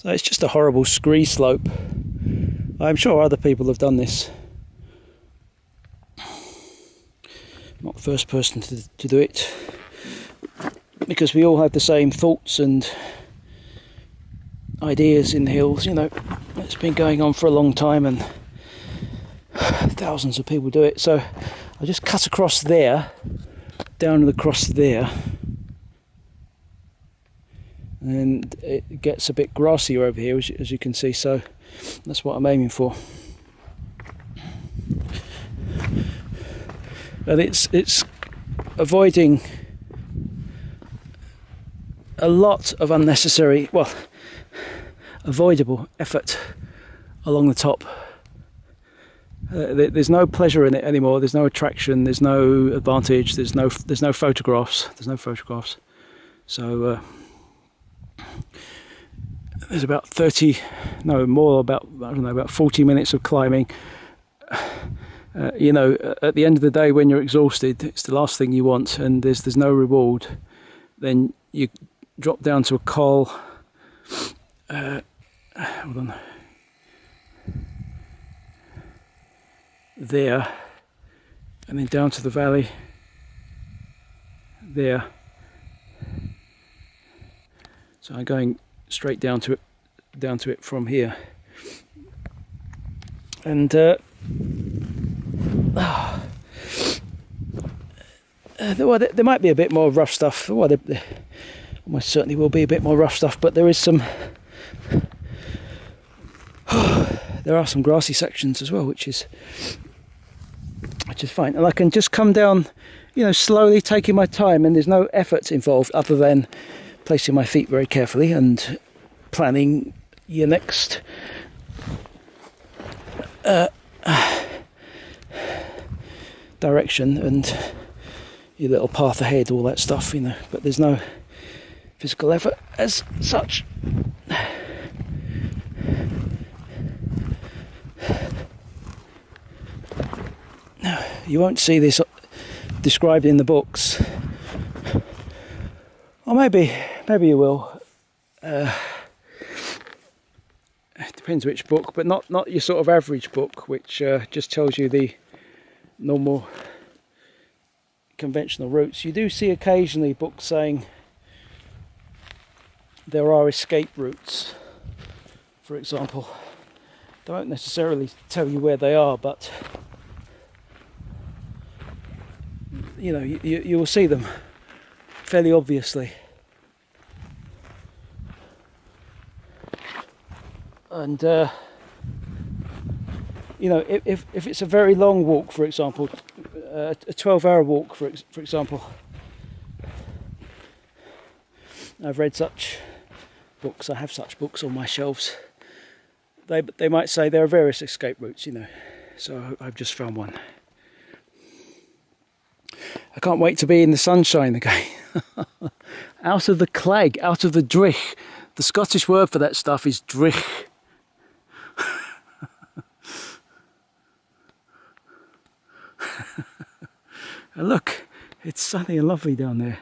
So it's just a horrible scree slope. I'm sure other people have done this. I'm not the first person to do it, because we all have the same thoughts and ideas in the hills. You know, it's been going on for a long time and thousands of people do it. So I just cut across there, down and across there, and it gets a bit grassier over here, as you can see, so that's what I'm aiming for. And it's avoiding a lot of unnecessary, well, avoidable effort along the top. There's no pleasure in it anymore. There's no attraction. There's no advantage. There's no photographs. So there's about 40 minutes of climbing. You know, at the end of the day, when you're exhausted, it's the last thing you want, and there's no reward. Then you drop down to a col. Hold on. There, and then down to the valley. There. So I'm going straight down to it from here. And there might be a bit more rough stuff. Well, there almost certainly will be a bit more rough stuff, but there is some. There are some grassy sections as well, which is fine. And I can just come down, you know, slowly, taking my time, and there's no effort involved other than placing my feet very carefully and planning your next direction and your little path ahead, all that stuff, you know. But there's no physical effort as such. You won't see this described in the books, or maybe you will. It depends which book, but not your sort of average book, which just tells you the normal conventional routes. You do see occasionally books saying there are escape routes, for example. They won't necessarily tell you where they are, but you know, you will see them fairly obviously. And you know, if it's a very long walk, for example, a 12-hour walk, for example, I've read such books. I have such books on my shelves. They might say there are various escape routes, you know. So I've just found one. I can't wait to be in the sunshine again. Out of the clegg, out of the drich. The Scottish word for that stuff is drich. And look, it's sunny and lovely down there.